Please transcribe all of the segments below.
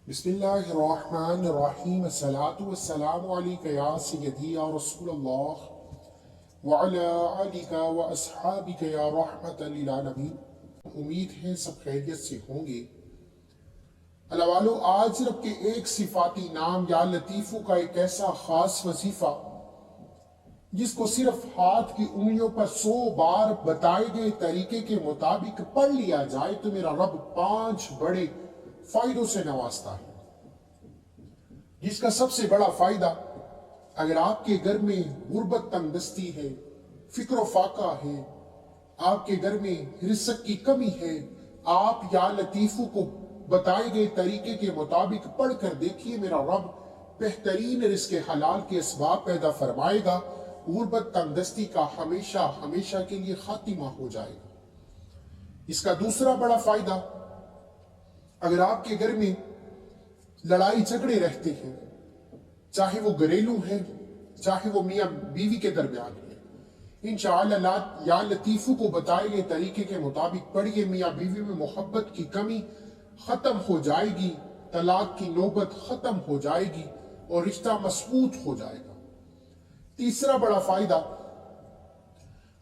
بسم اللہ الرحمن الرحیم الصلاة والسلام علیکہ یا سیدی یا رسول اللہ وعلی آلک و اصحابک یا رحمت للعالمین۔ امید ہے سب خیریت سے ہوں گے۔ اللہ والو، آج رب کے ایک صفاتی نام یا لطیفو کا ایک ایسا خاص وظیفہ جس کو صرف ہاتھ کی انگلیوں پر 100 بار بتائے گئے طریقے کے مطابق پڑھ لیا جائے تو میرا رب 5 بڑے فائدوں سے نوازتا ہے، جس کا سب سے بڑا فائدہ، اگر آپ کے گھر میں غربت تنگ دستی ہے، فکر و فاقہ ہے، آپ کے گھر میں رزق کی کمی ہے، آپ یا لطیفو کو بتائے گئے طریقے کے مطابق پڑھ کر دیکھیے، میرا رب بہترین رزق حلال کے اسباب پیدا فرمائے گا، غربت تنگ دستی کا ہمیشہ ہمیشہ کے لیے خاتمہ ہو جائے گا۔ اس کا دوسرا بڑا فائدہ، اگر آپ کے گھر میں لڑائی جھگڑے رہتے ہیں، چاہے وہ گھریلو ہیں چاہے وہ میاں بیوی کے درمیان ہے، انشاءاللہ یا لطیفو کو بتائے گئے طریقے کے مطابق پڑھیے، میاں بیوی میں محبت کی کمی ختم ہو جائے گی، طلاق کی نوبت ختم ہو جائے گی اور رشتہ مضبوط ہو جائے گا۔ تیسرا بڑا فائدہ،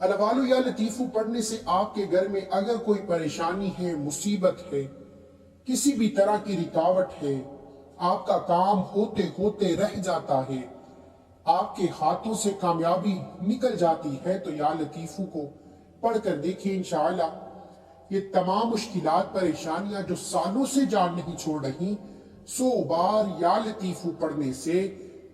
الوالو یا لطیفو پڑھنے سے آپ کے گھر میں اگر کوئی پریشانی ہے، مصیبت ہے، کسی بھی طرح کی رکاوٹ ہے، آپ کا کام ہوتے ہوتے رہ جاتا ہے، آپ کے ہاتھوں سے کامیابی نکل جاتی ہے، تو یا لطیفو کو پڑھ کر دیکھیں، انشاءاللہ یہ تمام مشکلات پریشانیاں جو سالوں سے جان نہیں چھوڑ رہی، 100 بار یا لطیفو پڑھنے سے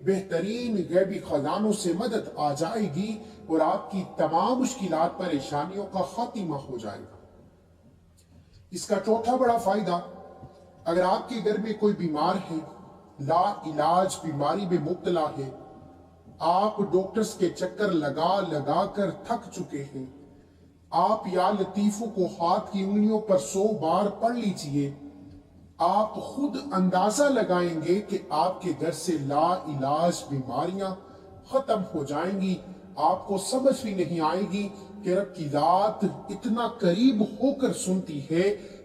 بہترین غیبی خزانوں سے مدد آ جائے گی اور آپ کی تمام مشکلات پریشانیوں کا خاتمہ ہو جائے گا۔ اس کا چوتھا بڑا فائدہ، اگر آپ کے گھر میں کوئی بیمار ہے، لا علاج بیماری میں مبتلا ہے، آپ ڈاکٹرز کے چکر لگا لگا کر تھک چکے ہیں، آپ یا لطیفو کو ہاتھ کی انگلیوں پر 100 بار پڑھ لیجئے، آپ خود اندازہ لگائیں گے کہ آپ کے گھر سے لا علاج بیماریاں ختم ہو جائیں گی۔ آپ کو سمجھ بھی نہیں آئے گی کہ رب کی ذات اتنا قریب ہو کر سنتی ہے،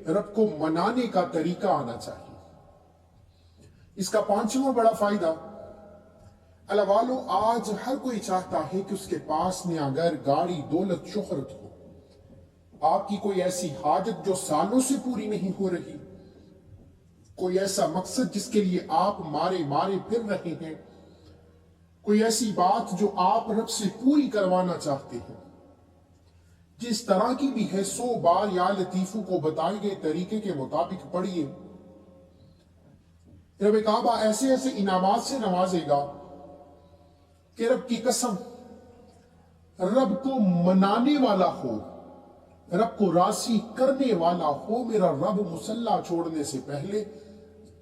رب کو منانے کا طریقہ آنا چاہیے۔ اس کا 5واں بڑا فائدہ، اللہ والو، آج ہر کوئی چاہتا ہے کہ اس کے پاس نیا گھر، گاڑی، دولت، شہرت ہو۔ آپ کی کوئی ایسی حاجت جو سالوں سے پوری نہیں ہو رہی، کوئی ایسا مقصد جس کے لیے آپ مارے مارے پھر رہے ہیں، کوئی ایسی بات جو آپ رب سے پوری کروانا چاہتے ہیں، جس طرح کی بھی ہے، 100 بار یا لطیفو کو بتائے گئے طریقے کے مطابق پڑھیے، رب کعبہ ایسے ایسے انعامات سے نوازے گا کہ رب کی قسم، رب کو منانے والا ہو، رب کو راضی کرنے والا ہو، میرا رب مصلی چھوڑنے سے پہلے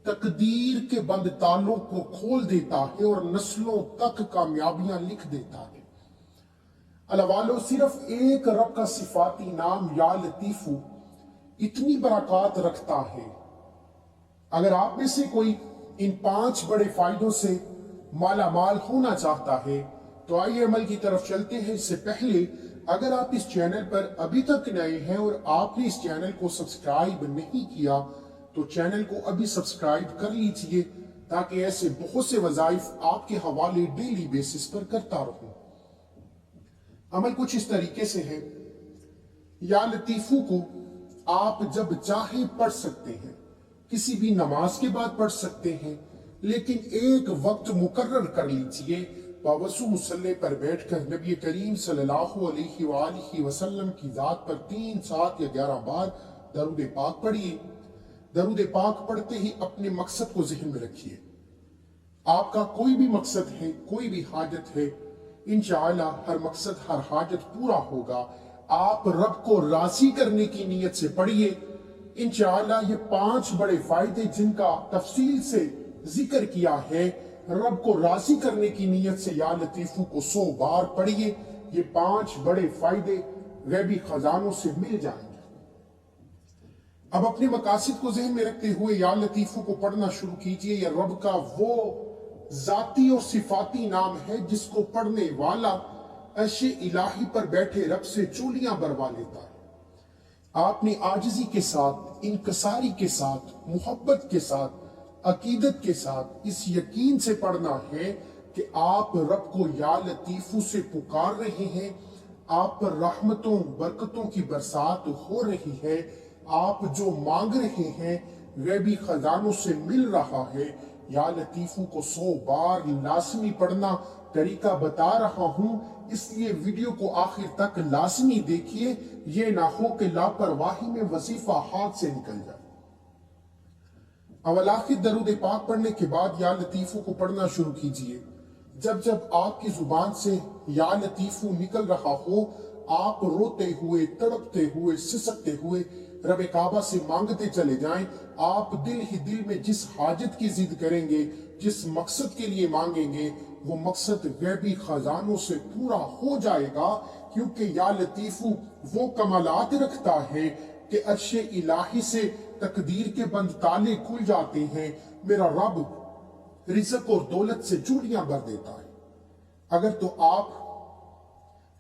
تقدیر کے بند تالوں کو کھول دیتا ہے اور نسلوں تک کامیابیاں لکھ دیتا ہے۔ اللہ والو، صرف ایک رب کا صفاتی نام یا لطیفو اتنی برکات رکھتا ہے۔ اگر آپ میں سے کوئی ان 5 بڑے فائدوں سے مالا مال ہونا چاہتا ہے تو آئیے عمل کی طرف چلتے ہیں۔ اس سے پہلے اگر آپ اس چینل پر ابھی تک نئے ہیں اور آپ نے اس چینل کو سبسکرائب نہیں کیا تو چینل کو ابھی سبسکرائب کر لیجئے، تاکہ ایسے بہت سے وظائف آپ کے حوالے ڈیلی بیسس پر کرتا رہوں۔ عمل کچھ اس طریقے سے ہے، یا لطیفو کو آپ جب چاہیں پڑھ سکتے ہیں، کسی بھی نماز کے بعد پڑھ سکتے ہیں، لیکن ایک وقت مقرر کر لیجئے، باوضو مصلی پر بیٹھ کر نبی کریم صلی اللہ علیہ وآلہ وسلم کی ذات پر 3، 7 یا 11 بار درود پاک پڑھیے۔ درود پاک پڑھتے ہی اپنے مقصد کو ذہن میں رکھیے۔ آپ کا کوئی بھی مقصد ہے، کوئی بھی حاجت ہے، انشاءاللہ ہر مقصد، ہر حاجت پورا ہوگا۔ آپ رب کو راضی کرنے کی نیت سے پڑھیے، انشاءاللہ یہ 5 بڑے فائدے جن کا تفصیل سے ذکر کیا ہے، رب کو راضی کرنے کی نیت سے یا لطیفو کو 100 بار پڑھیے، یہ 5 بڑے فائدے غیبی خزانوں سے مل جائیں گے۔ اب اپنے مقاصد کو ذہن میں رکھتے ہوئے یا لطیفو کو پڑھنا شروع کیجئے۔ یہ رب کا وہ ذاتی اور صفاتی نام ہے جس کو پڑھنے والا عرش الہی پر بیٹھے رب سے چولیاں بروا لیتا ہے۔ آپ نے عاجزی کے ساتھ، انکساری کے ساتھ، محبت کے ساتھ عقیدت کے ساتھ اس یقین سے پڑھنا ہے کہ آپ رب کو یا لطیفو سے پکار رہے ہیں، آپ پر رحمتوں برکتوں کی برسات ہو رہی ہے، آپ جو مانگ رہے ہیں غیبی خزانوں سے مل رہا ہے۔ یا لطیفو کو 100 بار لازمی پڑھنا طریقہ بتا رہا ہوں، اس لیے ویڈیو کو آخر تک لازمی دیکھیے، یہ نہ ہو کہ لاپرواہی میں وظیفہ ہاتھ سے نکل جائے۔ اول آخر درود پاک پڑھنے کے بعد یا لطیفو کو پڑھنا شروع کیجئے۔ جب جب آپ کی زبان سے یا لطیفو نکل رہا ہو، آپ روتے ہوئے، تڑپتے ہوئے، سسکتے ہوئے رب کعبہ سے مانگتے چلے جائیں۔ آپ دل ہی دل میں جس حاجت کی ضد کریں گے، جس مقصد کے لیے مانگیں گے، وہ مقصد غیبی خزانوں سے پورا ہو جائے گا، کیونکہ یا لطیفو وہ کمالات رکھتا ہے کہ عرش الہی سے تقدیر کے بند تالے کھل جاتے ہیں۔ میرا رب رزق اور دولت سے چوڑیاں بھر دیتا ہے۔ اگر تو آپ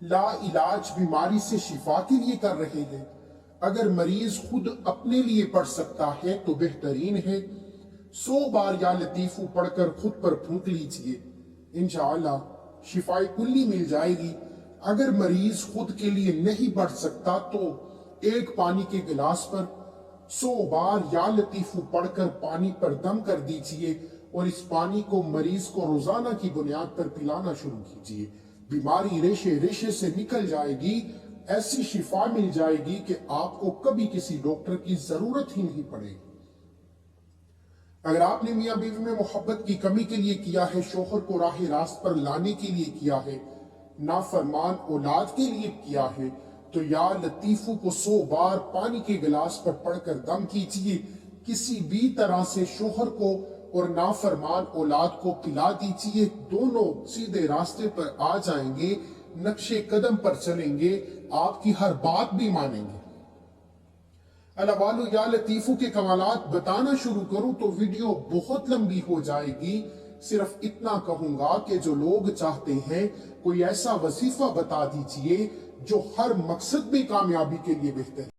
لا علاج بیماری سے شفا کے لیے کر رہے ہیں، اگر مریض خود اپنے لیے پڑھ سکتا ہے تو بہترین ہے۔ 100 بار یا لطیفو پڑھ کر خود پر پھونک لیجئے، انشاءاللہ شفائے کلی مل جائے گی۔ اگر مریض خود کے لیے نہیں پڑھ سکتا تو ایک پانی کے گلاس پر 100 بار یا لطیفو پڑھ کر پانی پر دم کر دیجئے اور اس پانی کو مریض کو روزانہ کی بنیاد پر پلانا شروع کیجئے۔ بیماری ریشے ریشے سے نکل جائے گی، ایسی شفا مل جائے گی کہ آپ کو کبھی کسی ڈاکٹر کی ضرورت ہی نہیں پڑے گی۔ اگر آپ نے میاں بیوی میں محبت کی کمی کے لیے کیا ہے، شوہر کو راہ راست پر لانے کے لیے کیا ہے، نافرمان اولاد کے لیے کیا ہے، تو یا لطیفو کو 100 بار پانی کے گلاس پر پڑھ کر دم کیجئے۔ کسی بھی طرح سے شوہر کو اور نافرمان اولاد کو پلا دیجئے، دونوں سیدھے راستے پر آ جائیں گے، نقش قدم پر چلیں گے، آپ کی ہر بات بھی مانیں گے۔ اللہ والو یا لطیفو کے کمالات بتانا شروع کروں تو ویڈیو بہت لمبی ہو جائے گی۔ صرف اتنا کہوں گا کہ جو لوگ چاہتے ہیں کوئی ایسا وظیفہ بتا دیجئے جو ہر مقصد میں کامیابی کے لیے بہتر